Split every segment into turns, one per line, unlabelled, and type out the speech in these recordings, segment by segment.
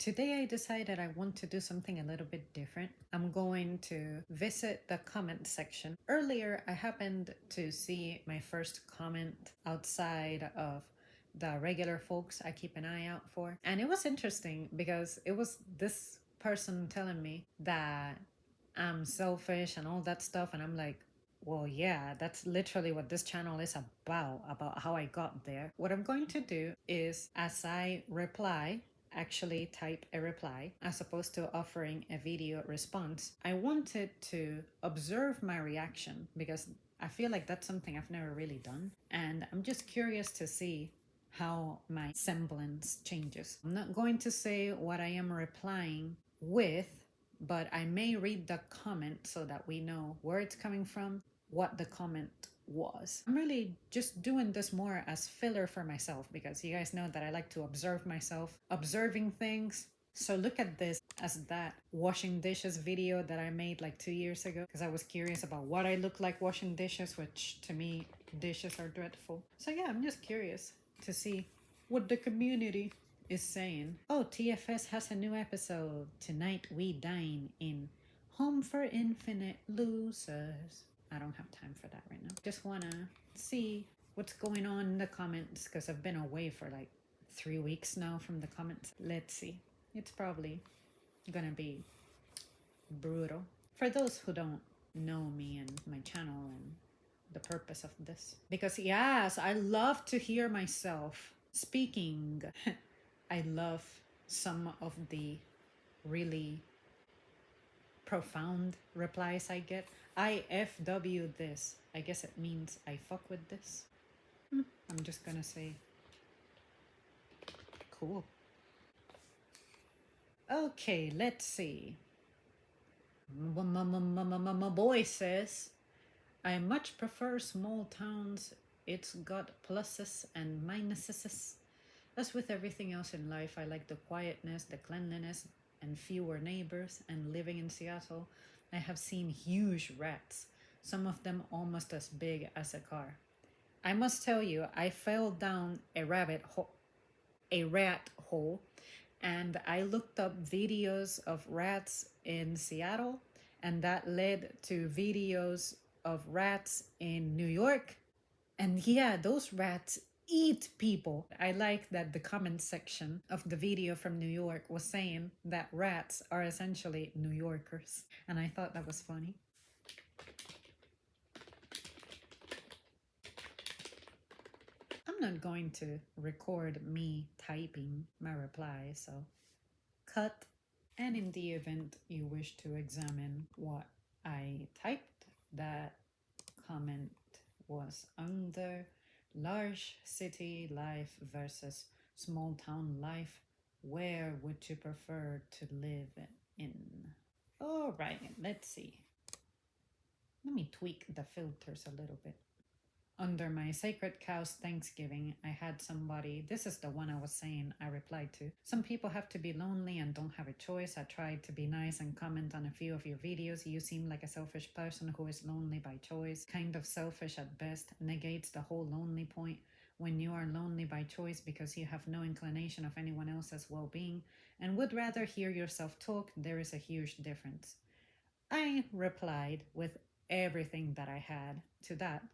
Today I decided I want to do something a little bit different. I'm going to visit the comment section. Earlier, I happened to see my first comment outside of the regular folks I keep an eye out for. And it was interesting because it was this person telling me that I'm selfish and all that stuff. And I'm like, well, yeah, that's literally what this channel is about how I got there. What I'm going to do is, as I reply, actually type a reply as opposed to offering a video response. I wanted to observe my reaction because I feel like that's something I've never really done. And I'm just curious to see how my semblance changes. I'm not going to say what I am replying with, but I may read the comment so that we know where it's coming from, what the comment was. I'm really just doing this more as filler for myself because you guys know that I like to observe myself, observing things. So look at this as that washing dishes video that I made like 2 years ago because I was curious about what I look like washing dishes, which to me, dishes are dreadful. So yeah, I'm just curious to see what the community is saying. Oh, TFS has a new episode. Tonight we dine in Home for Infinite Losers. I don't have time for that right now. Just want to see what's going on in the comments because I've been away for like 3 weeks now from the comments. Let's see. It's probably gonna be brutal. For those who don't know me and my channel and the purpose of this. Because yes, I love to hear myself speaking. I love some of the really profound replies I get. IFW this. I guess it means I fuck with this. I'm just gonna say cool. Okay, let's see. My boy says, I much prefer small towns. It's got pluses and minuses. As with everything else in life, I like the quietness, the cleanliness, and fewer neighbors. And living in Seattle, I have seen huge rats, some of them almost as big as a car. I must tell you, I fell down a rat hole, and I looked up videos of rats in Seattle, and that led to videos of rats in New York. And yeah, those rats eat people. I like that the comment section of the video from New York was saying that rats are essentially New Yorkers. And I thought that was funny. I'm not going to record me typing my reply, so cut. And in the event you wish to examine what I typed, that comment was under large city life versus small town life. Where would you prefer to live in? All right, let's see. Let me tweak the filters a little bit. Under my Sacred Cows Thanksgiving, I had somebody, this is the one I was saying I replied to. Some people have to be lonely and don't have a choice. I tried to be nice and comment on a few of your videos. You seem like a selfish person who is lonely by choice. Kind of selfish at best. Negates the whole lonely point. When you are lonely by choice because you have no inclination of anyone else's well-being and would rather hear yourself talk, there is a huge difference. I replied with everything that I had to that.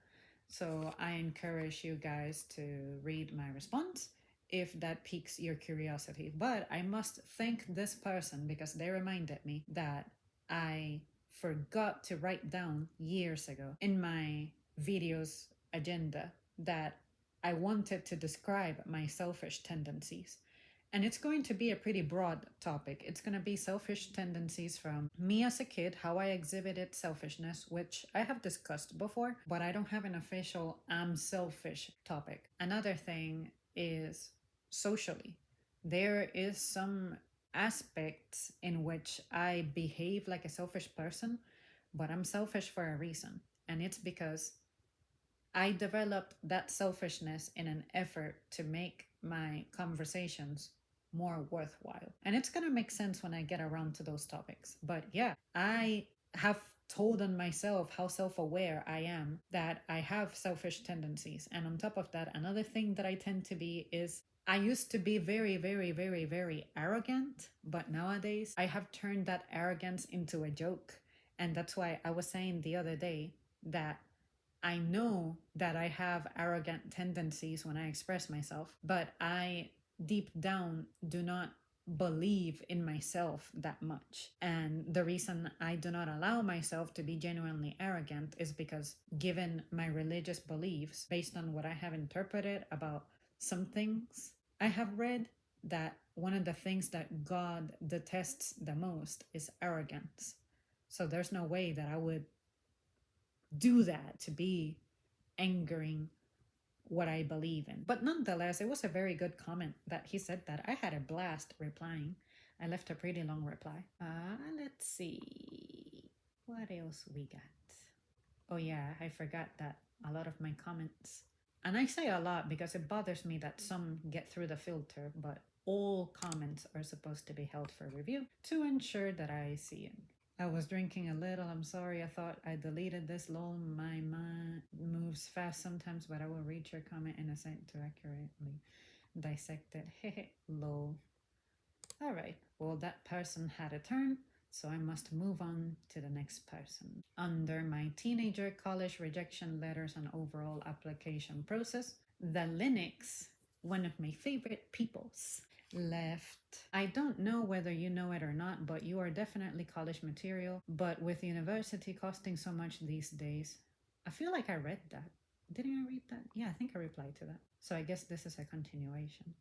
So I encourage you guys to read my response if that piques your curiosity. But I must thank this person because they reminded me that I forgot to write down years ago in my videos agenda that I wanted to describe my selfish tendencies. And it's going to be a pretty broad topic. It's going to be selfish tendencies from me as a kid, how I exhibited selfishness, which I have discussed before, but I don't have an official I'm selfish topic. Another thing is socially. There is some aspects in which I behave like a selfish person, but I'm selfish for a reason. And it's because I developed that selfishness in an effort to make my conversations more worthwhile. And it's going to make sense when I get around to those topics. But yeah, I have told on myself how self-aware I am that I have selfish tendencies. And on top of that, another thing that I tend to be is I used to be very, very, very, very arrogant, but nowadays I have turned that arrogance into a joke. And that's why I was saying the other day that I know that I have arrogant tendencies when I express myself, but I deep down do not believe in myself that much. And the reason I do not allow myself to be genuinely arrogant is because, given my religious beliefs, based on what I have interpreted about some things I have read, that one of the things that God detests the most is arrogance. So there's no way that I would do that to be angering what I believe in. But nonetheless, it was a very good comment that he said that. I had a blast replying. I left a pretty long reply. Let's see. What else we got? Oh, yeah, I forgot that a lot of my comments, and I say a lot because it bothers me that some get through the filter, but all comments are supposed to be held for review to ensure that I see it. I was drinking a little. I'm sorry. I thought I deleted this. Lol, my mind moves fast sometimes, but I will read your comment in a second to accurately dissect it. Hehe, lol. All right. Well, that person had a turn, so I must move on to the next person. Under my teenager college rejection letters and overall application process, the Linux, one of my favorite peoples, left. I don't know whether you know it or not, but you are definitely college material. But with university costing so much these days, I feel like I read that. Didn't I read that? Yeah, I think I replied to that. So I guess this is a continuation.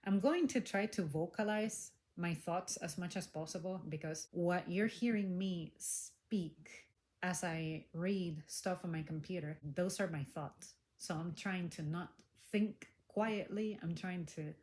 I'm going to try to vocalize my thoughts as much as possible, because what you're hearing me speak as I read stuff on my computer, those are my thoughts. So I'm trying to not think quietly. I'm trying to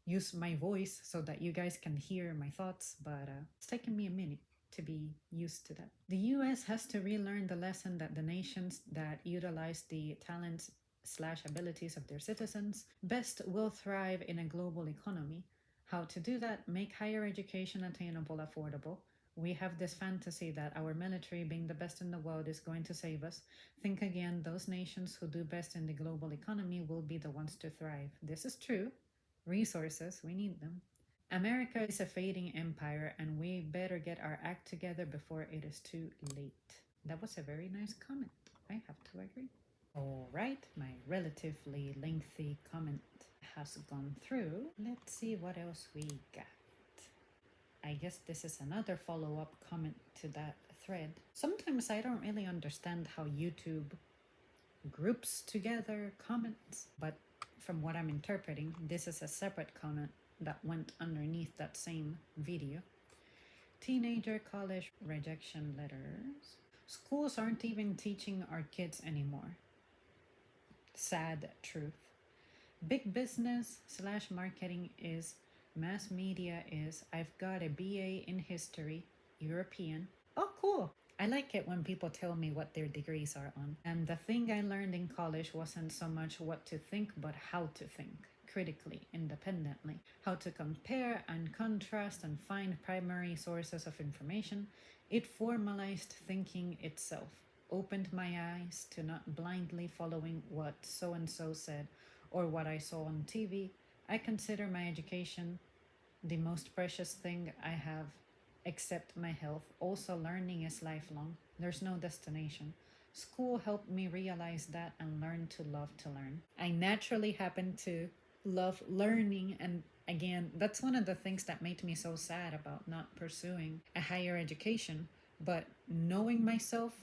use my voice so that you guys can hear my thoughts, but it's taken me a minute to be used to that. The US has to relearn the lesson that the nations that utilize the talents/abilities of their citizens best will thrive in a global economy. How to do that? Make higher education attainable, affordable. We have this fantasy that our military, being the best in the world, is going to save us. Think again, those nations who do best in the global economy will be the ones to thrive. This is true. Resources, we need them. America is a fading empire, and we better get our act together before it is too late. That was a very nice comment. I have to agree. All right, my relatively lengthy comment has gone through. Let's see what else we got. I guess this is another follow-up comment to that thread. Sometimes I don't really understand how YouTube groups together comments, but from what I'm interpreting, this is a separate comment that went underneath that same video. Teenager college rejection letters. Schools aren't even teaching our kids anymore. Sad truth. Big business/marketing is, mass media is. I've got a BA in history, European. Oh, cool. I like it when people tell me what their degrees are on. And the thing I learned in college wasn't so much what to think, but how to think critically, independently, how to compare and contrast and find primary sources of information. It formalized thinking itself, opened my eyes to not blindly following what so-and-so said or what I saw on TV. I consider my education the most precious thing I have, except my health. Also, learning is lifelong. There's no destination. School helped me realize that and learn to love to learn. I naturally happen to love learning, and again, that's one of the things that made me so sad about not pursuing a higher education. But knowing myself,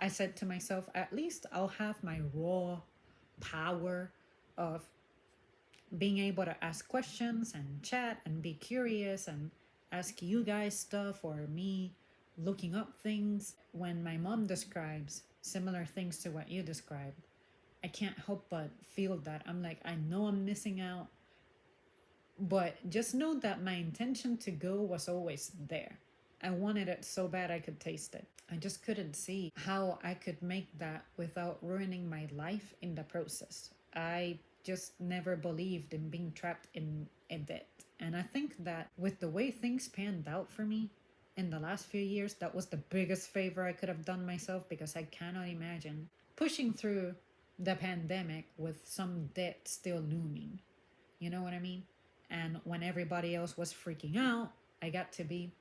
I said to myself, at least I'll have my raw power of being able to ask questions and chat and be curious and ask you guys stuff, or me looking up things. When my mom describes similar things to what you described, I can't help but feel that. I'm like, I know I'm missing out, but just know that my intention to go was always there. I wanted it so bad I could taste it. I just couldn't see how I could make that without ruining my life in the process. I just never believed in being trapped in a debt. And I think that with the way things panned out for me in the last few years, that was the biggest favor I could have done myself, because I cannot imagine pushing through the pandemic with some debt still looming. You know what I mean? And when everybody else was freaking out, I got to be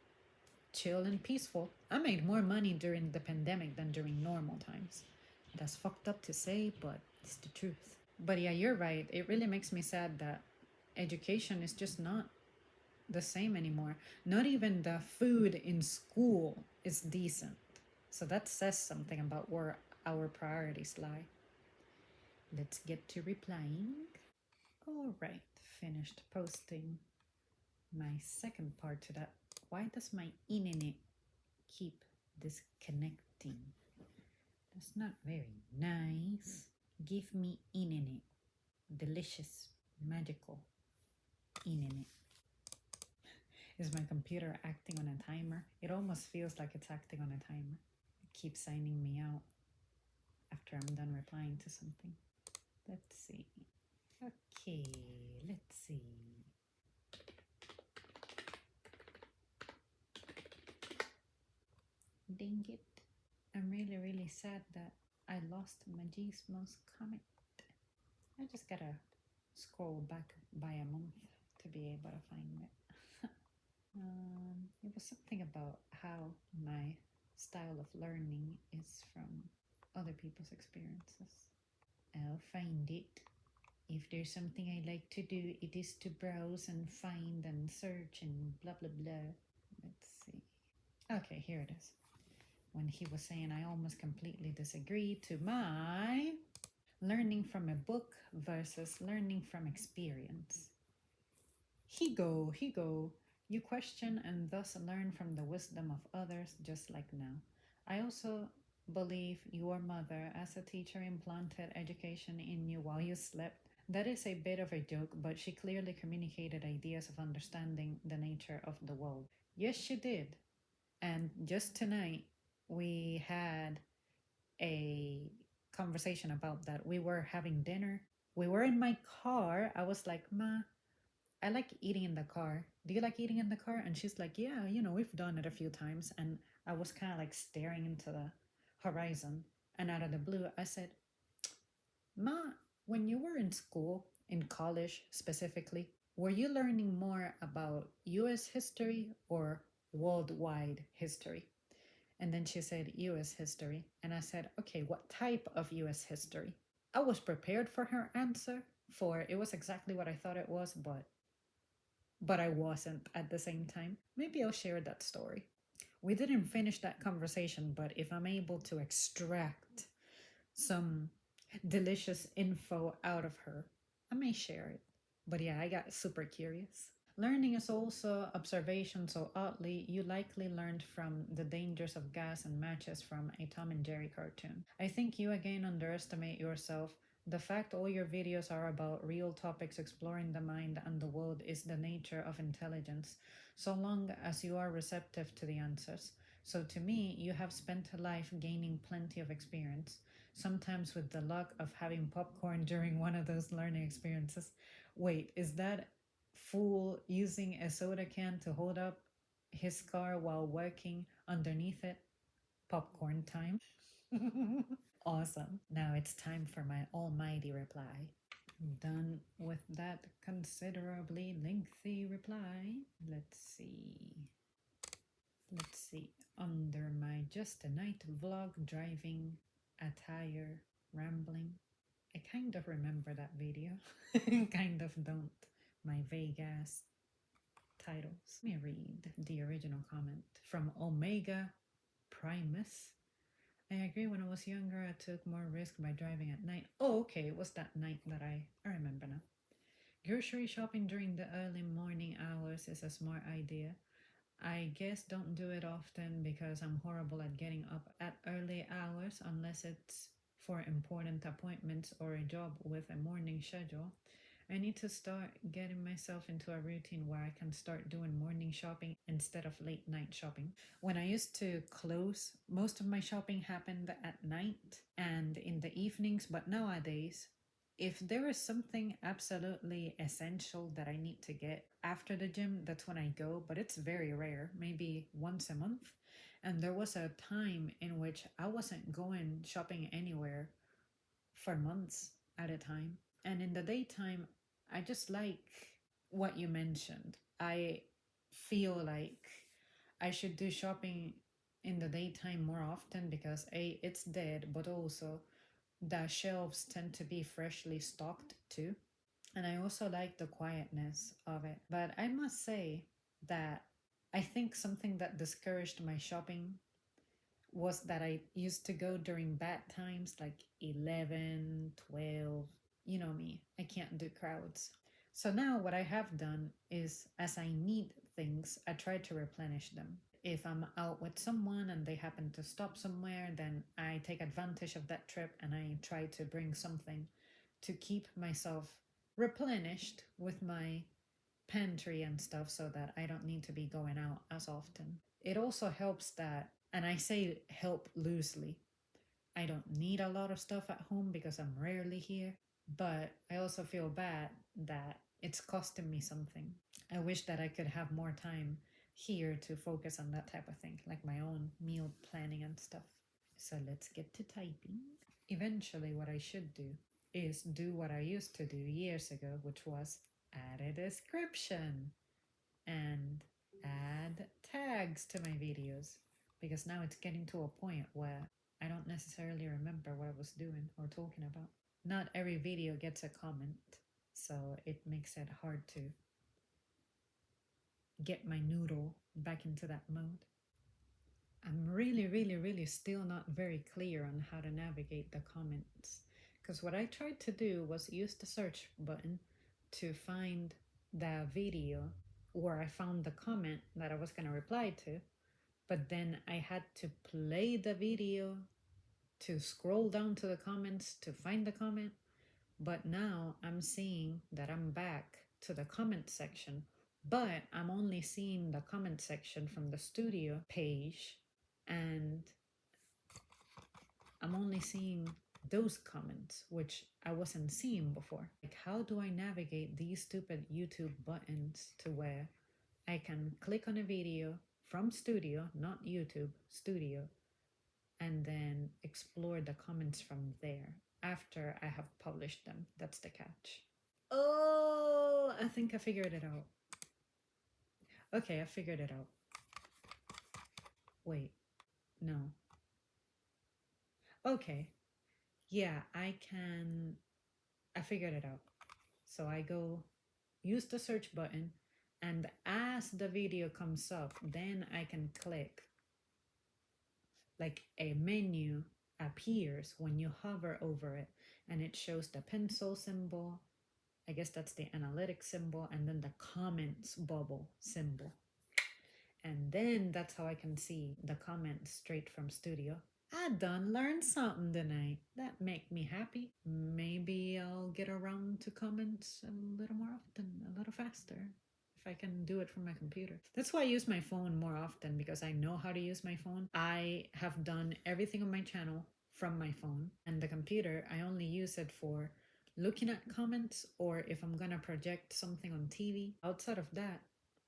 chill and peaceful. I made more money during the pandemic than during normal times. That's fucked up to say, but it's the truth. But yeah, you're right. It really makes me sad that education is just not the same anymore. Not even the food in school is decent. So that says something about where our priorities lie. Let's get to replying. All right, finished posting my second part to that. Why does my internet keep disconnecting? That's not very nice. Give me internet. Delicious, magical internet. Is my computer acting on a timer? It almost feels like it's acting on a timer. It keeps signing me out after I'm done replying to something. Let's see. Okay, let's see. Dang it. I'm really, really sad that I lost Magismo's comment. I just gotta scroll back by a month to be able to find it. It was something about how my style of learning is from other people's experiences. I'll find it. If there's something I like to do, it is to browse and find and search and blah blah blah. Let's see. Okay, here it is. When he was saying I almost completely disagree to my learning from a book versus learning from experience. He go. You question and thus learn from the wisdom of others, just like now. I also believe your mother, as a teacher, implanted education in you while you slept. That is a bit of a joke, but she clearly communicated ideas of understanding the nature of the world. Yes, she did. And just tonight, we had a conversation about that. We were having dinner. We were in my car. I was like, Ma, I like eating in the car. Do you like eating in the car? And she's like, Yeah, we've done it a few times. And I was kind of like staring into the horizon. And out of the blue, I said, Ma, when you were in school, in college specifically, were you learning more about US history or worldwide history? And then she said, US history. And I said, Okay, what type of US history? I was prepared for her answer, for it was exactly what I thought it was, but I wasn't at the same time. Maybe I'll share that story. We didn't finish that conversation, but if I'm able to extract some delicious info out of her, I may share it. But yeah, I got super curious. Learning is also observation, so oddly, you likely learned from the dangers of gas and matches from a Tom and Jerry cartoon. I think you again underestimate yourself. The fact all your videos are about real topics exploring the mind and the world is the nature of intelligence, so long as you are receptive to the answers. So to me, you have spent a life gaining plenty of experience, sometimes with the luck of having popcorn during one of those learning experiences. Wait, is that fool using a soda can to hold up his car while working underneath it? Popcorn time. Awesome. Now it's time for my almighty reply. Done with that considerably lengthy reply. Let's see. Under my just a night vlog driving attire rambling. I kind of remember that video. Kind of don't. My Vegas titles. Let me read the original comment from Omega Primus. I agree. When I was younger, I took more risk by driving at night. Oh, okay. It was that night that I remember now. Grocery shopping during the early morning hours is a smart idea. I guess don't do it often because I'm horrible at getting up at early hours unless it's for important appointments or a job with a morning schedule. I need to start getting myself into a routine where I can start doing morning shopping instead of late night shopping. When I used to close, most of my shopping happened at night and in the evenings, but nowadays, if there is something absolutely essential that I need to get after the gym, that's when I go, but it's very rare, maybe once a month. And there was a time in which I wasn't going shopping anywhere for months at a time. And in the daytime, I just like what you mentioned. I feel like I should do shopping in the daytime more often because A, it's dead, but also the shelves tend to be freshly stocked too. And I also like the quietness of it. But I must say that I think something that discouraged my shopping was that I used to go during bad times like 11, 12. You know me, I can't do crowds. So now what I have done is as I need things, I try to replenish them. If I'm out with someone and they happen to stop somewhere, then I take advantage of that trip and I try to bring something to keep myself replenished with my pantry and stuff so that I don't need to be going out as often. It also helps that, and I say help loosely, I don't need a lot of stuff at home because I'm rarely here, but I also feel bad that it's costing me something. I wish that I could have more time here to focus on that type of thing, like my own meal planning and stuff. So let's get to typing. Eventually, what I should do is do what I used to do years ago, which was add a description and add tags to my videos, because now it's getting to a point where I don't necessarily remember what I was doing or talking about. Not every video gets a comment, so it makes it hard to get my noodle back into that mode. I'm really still not very clear on how to navigate the comments, because what I tried to do was use the search button to find the video where I found the comment that I was going to reply to, but then I had to play the video to scroll down to the comments to find the comment. But now I'm seeing that I'm back to the comment section, but I'm only seeing the comment section from the studio page, and I'm only seeing those comments, which I wasn't seeing before. Like, how do I navigate these stupid YouTube buttons to where I can click on a video from studio, not YouTube, studio, and then explore the comments from there after I have published them? That's the catch. Oh, I think I figured it out. Okay, I figured it out. Wait, no. Okay, yeah, I figured it out. So I go use the search button, and as the video comes up, then I can click, like a menu appears when you hover over it, and it shows the pencil symbol. I guess that's the analytics symbol, and then the comments bubble symbol. And then that's how I can see the comments straight from studio. I done learned something tonight. That make me happy. Maybe I'll get around to comments a little more often, a little faster, if I can do it from my computer. That's why I use my phone more often, because I know how to use my phone. I have done everything on my channel from my phone, and the computer, I only use it for looking at comments or if I'm gonna project something on TV. Outside of that,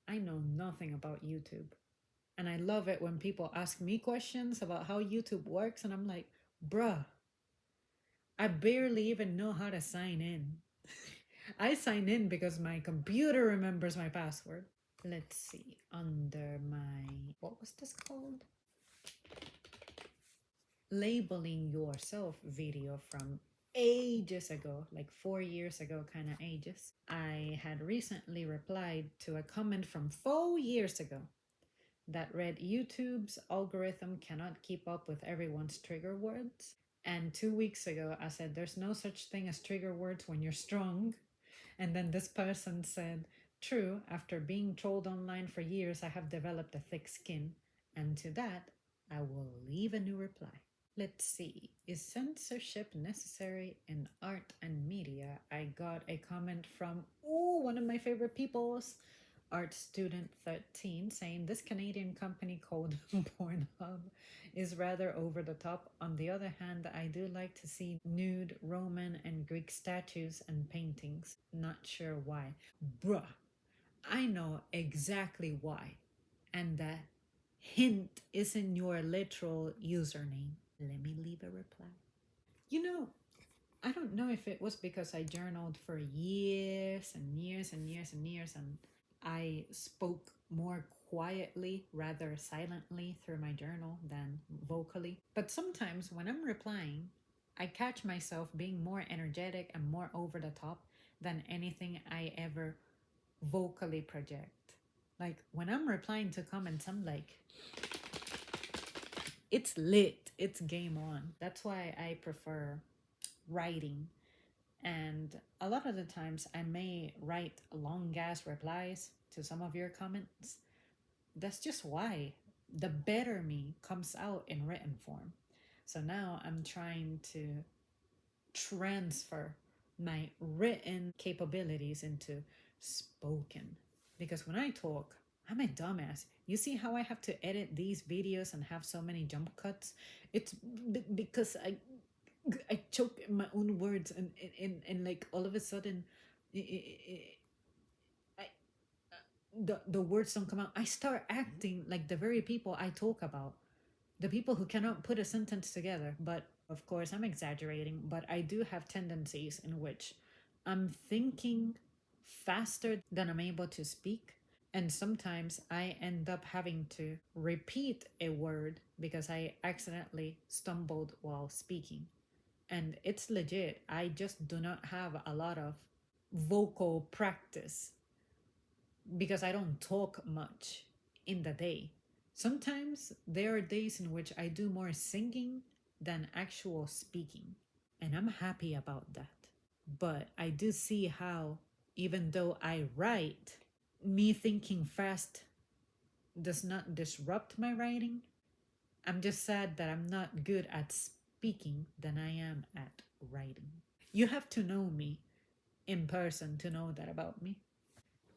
I know nothing about YouTube. And I love it when people ask me questions about how YouTube works, and I'm like, bruh, I barely even know how to sign in. I sign in because my computer remembers my password. Let's see, under my, what was this called? Labeling yourself video from ages ago, like 4 years ago, kind of ages. I had recently replied to a comment from 4 years ago that read, YouTube's algorithm cannot keep up with everyone's trigger words. And 2 weeks ago, I said, there's no such thing as trigger words when you're strong. And then this person said, true, after being trolled online for years, I have developed a thick skin. And to that, I will leave a new reply. Let's see, is censorship necessary in art and media? I got a comment from, one of my favorite peoples, Art Student 13, saying this Canadian company called Pornhub is rather over the top. On the other hand, I do like to see nude Roman and Greek statues and paintings. Not sure why. Bruh, I know exactly why. And the hint is in your literal username. Let me leave a reply. You know, I don't know if it was because I journaled for years and years and years and years, and I spoke more quietly rather silently through my journal than vocally. But sometimes when I'm replying, I catch myself being more energetic and more over the top than anything I ever vocally project. Like when I'm replying to comments, I'm like, it's lit, it's game on. That's why I prefer writing. And a lot of the times, I may write long ass replies to some of your comments. That's just why the better me comes out in written form. So now I'm trying to transfer my written capabilities into spoken. Because when I talk, I'm a dumbass. You see how I have to edit these videos and have so many jump cuts? It's because I choke in my own words, and like all of a sudden, I, the words don't come out. I start acting like the very people I talk about, the people who cannot put a sentence together. But of course, I'm exaggerating, but I do have tendencies in which I'm thinking faster than I'm able to speak. And sometimes I end up having to repeat a word because I accidentally stumbled while speaking. And it's legit. I just do not have a lot of vocal practice because I don't talk much in the day. Sometimes there are days in which I do more singing than actual speaking, and I'm happy about that. But I do see how, even though I write, me thinking fast does not disrupt my writing. I'm just sad that I'm not good at speaking than I am at writing. You have to know me in person to know that about me.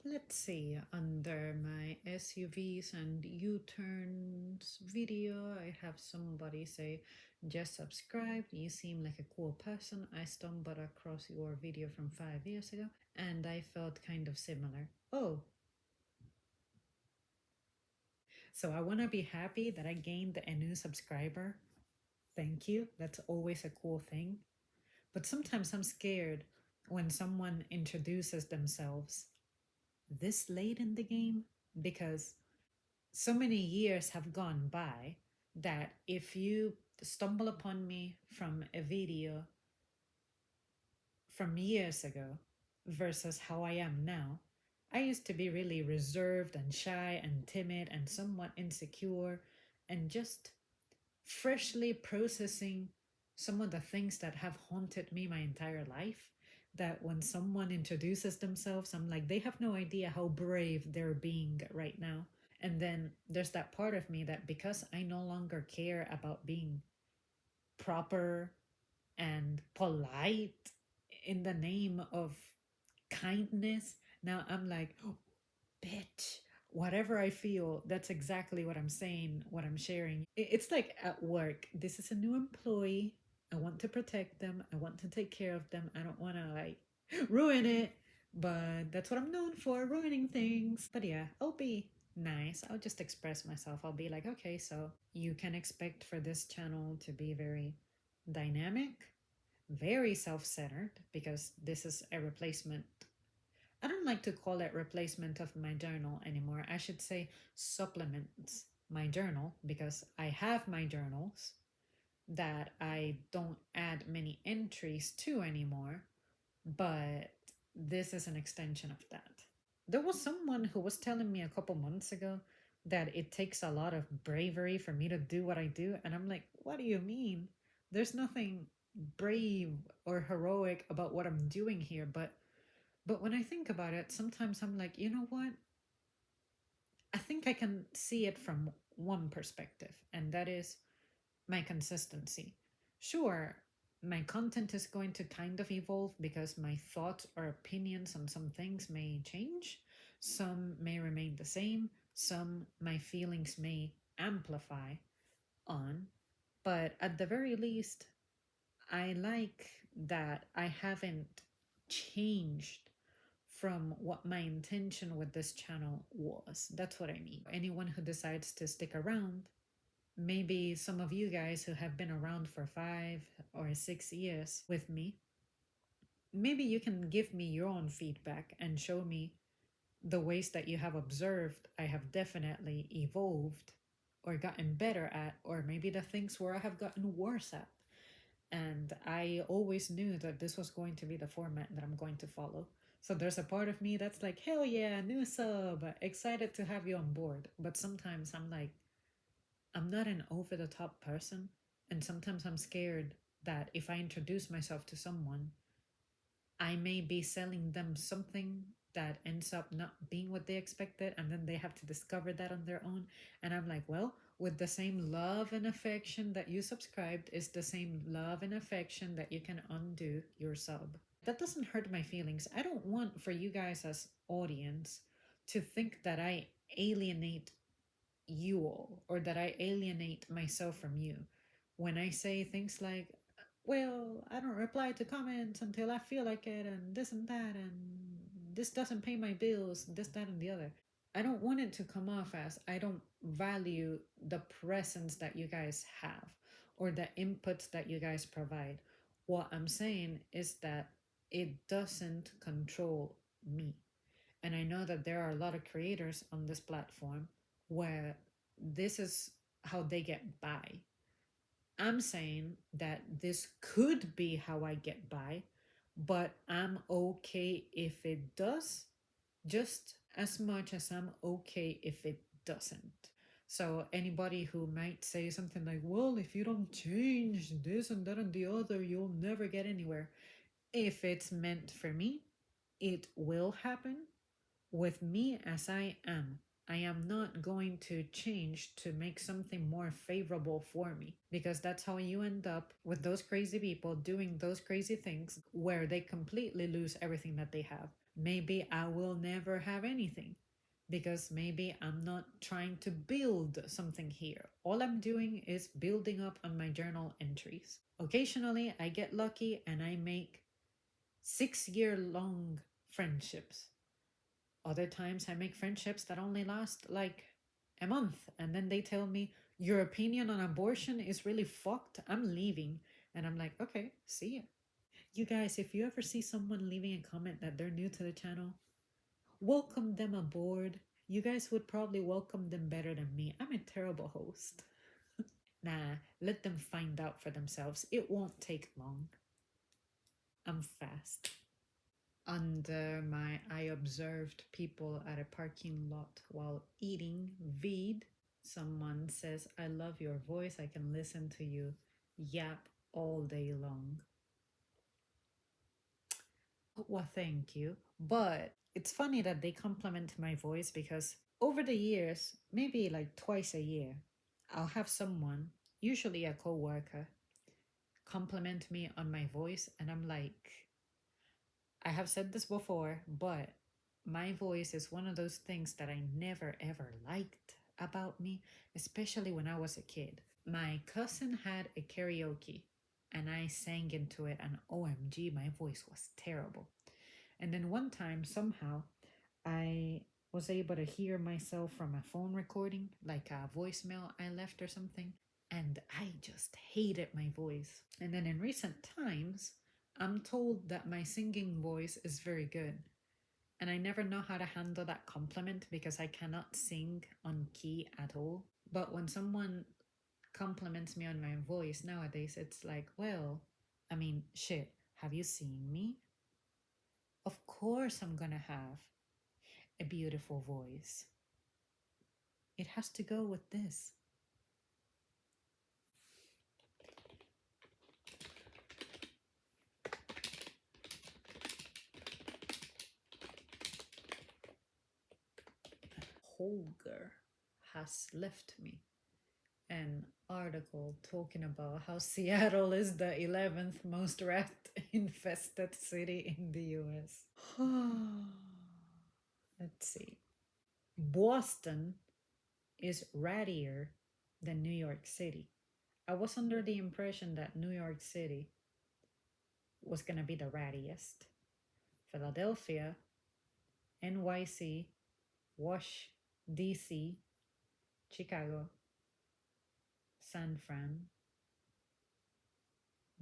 Let's see, under my SUVs and U-turns video, I have somebody say, just subscribed, you seem like a cool person. I stumbled across your video from 5 years ago and I felt kind of similar. Oh, so I want to be happy that I gained a new subscriber. Thank you. That's always a cool thing. But sometimes I'm scared when someone introduces themselves this late in the game because so many years have gone by that if you stumble upon me from a video from years ago versus how I am now, I used to be really reserved and shy and timid and somewhat insecure and just freshly processing some of the things that have haunted me my entire life. That when someone introduces themselves, I'm like, they have no idea how brave they're being right now. And then there's that part of me that because I no longer care about being proper and polite in the name of kindness, now I'm like, oh, bitch, whatever I feel, that's exactly what I'm saying, what I'm sharing. It's like at work, this is a new employee. I want to protect them. I want to take care of them. I don't want to like ruin it, but that's what I'm known for, ruining things. But yeah, I'll be nice. I'll just express myself. I'll be like, okay, so you can expect for this channel to be very dynamic, very self centered, because this is a replacement. I don't like to call it replacement of my journal anymore. I should say supplements my journal because I have my journals that I don't add many entries to anymore, but this is an extension of that. There was someone who was telling me a couple months ago that it takes a lot of bravery for me to do what I do. And I'm like, what do you mean? There's nothing brave or heroic about what I'm doing here. But when I think about it, sometimes I'm like, you know what? I think I can see it from one perspective, and that is my consistency. Sure, my content is going to kind of evolve because my thoughts or opinions on some things may change. Some may remain the same. Some my feelings may amplify on. But at the very least, I like that I haven't changed from what my intention with this channel was. That's what I mean. Anyone who decides to stick around, maybe some of you guys who have been around for 5 or 6 years with me, maybe you can give me your own feedback and show me the ways that you have observed I have definitely evolved or gotten better at, or maybe the things where I have gotten worse at. And I always knew that this was going to be the format that I'm going to follow. So there's a part of me that's like, hell yeah, new sub, excited to have you on board. But sometimes I'm like, I'm not an over the top person. And sometimes I'm scared that if I introduce myself to someone, I may be selling them something that ends up not being what they expected, and then they have to discover that on their own. And I'm like, well, with the same love and affection that you subscribed is the same love and affection that you can undo your sub. That doesn't hurt my feelings. I don't want for you guys as audience to think that I alienate you all or that I alienate myself from you when I say things like, well, I don't reply to comments until I feel like it, and this and that, and this doesn't pay my bills, this, that, and the other. I don't want it to come off as I don't value the presence that you guys have or the inputs that you guys provide. What I'm saying is that it doesn't control me. And I know that there are a lot of creators on this platform where this is how they get by. I'm saying that this could be how I get by, but I'm okay if it does, just as much as I'm okay if it doesn't. So, anybody who might say something like, well, if you don't change this and that and the other, you'll never get anywhere. If it's meant for me, it will happen with me as I am. I am not going to change to make something more favorable for me, because that's how you end up with those crazy people doing those crazy things where they completely lose everything that they have. Maybe I will never have anything because maybe I'm not trying to build something here. All I'm doing is building up on my journal entries. Occasionally, I get lucky and I make 6 year long friendships. Other times I make friendships that only last like a month, and then they tell me, your opinion on abortion is really fucked. I'm leaving. And I'm like, okay, see ya. You guys, if you ever see someone leaving a comment that they're new to the channel, welcome them aboard. You guys would probably welcome them better than me. I'm a terrible host. Nah, let them find out for themselves. It won't take long. I'm fast. Under my I observed people at a parking lot while eating vid. Someone says, I love your voice. I can listen to you yap all day long. Well, thank you. But it's funny that they compliment my voice because over the years, maybe like twice a year, I'll have someone, usually a coworker, compliment me on my voice, and I'm like, I have said this before, but my voice is one of those things that I never ever liked about me, especially when I was a kid. My cousin had a karaoke and I sang into it, and OMG, my voice was terrible. And then one time, somehow, I was able to hear myself from a phone recording, like a voicemail I left or something, and I just hated my voice. And then in recent times, I'm told that my singing voice is very good. And I never know how to handle that compliment because I cannot sing on key at all. But when someone compliments me on my voice nowadays, it's like, well, I mean, shit, have you seen me? Of course, I'm gonna have a beautiful voice. It has to go with this. Holger has left me an article talking about how Seattle is the 11th most rat infested city in the US. Let's see. Boston is rattier than New York City. I was under the impression that New York City was going to be the rattiest. Philadelphia, NYC, Wash, DC, Chicago, San Fran,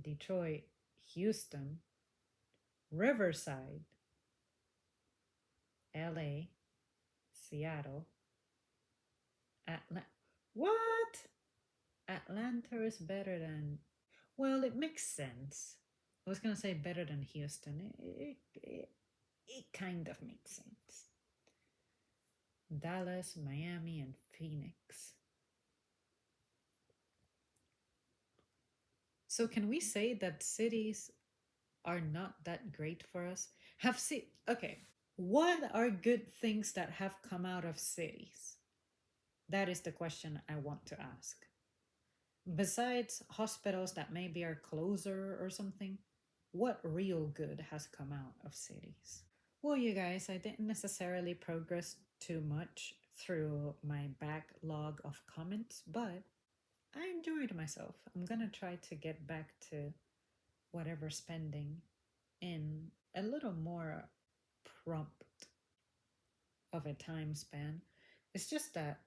Detroit, Houston, Riverside, LA, Seattle, Atlanta. What? Atlanta is better than. Well, it makes sense. I was gonna say better than Houston. It kind of makes sense. Dallas, Miami, and Phoenix. So can we say that cities are not that great for us? Okay. What are good things that have come out of cities? That is the question I want to ask. Besides hospitals that maybe are closer or something, what real good has come out of cities? Well, you guys, I didn't necessarily progress too much through my backlog of comments, but I enjoyed myself. I'm gonna try to get back to whatever spending in a little more prompt of a time span. It's just that,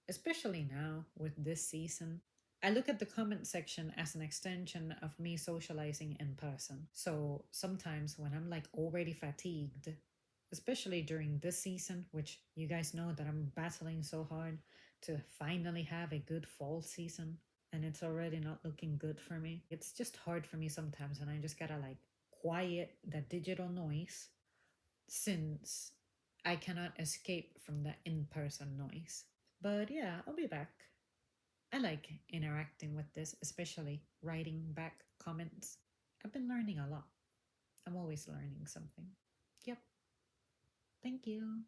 especially now with this season, I look at the comment section as an extension of me socializing in person. So sometimes when I'm like already fatigued, especially during this season, which you guys know that I'm battling so hard to finally have a good fall season, and it's already not looking good for me. It's just hard for me sometimes, and I just gotta like quiet the digital noise since I cannot escape from the in person noise. But yeah, I'll be back. I like interacting with this, especially writing back comments. I've been learning a lot. I'm always learning something. Yep. Thank you.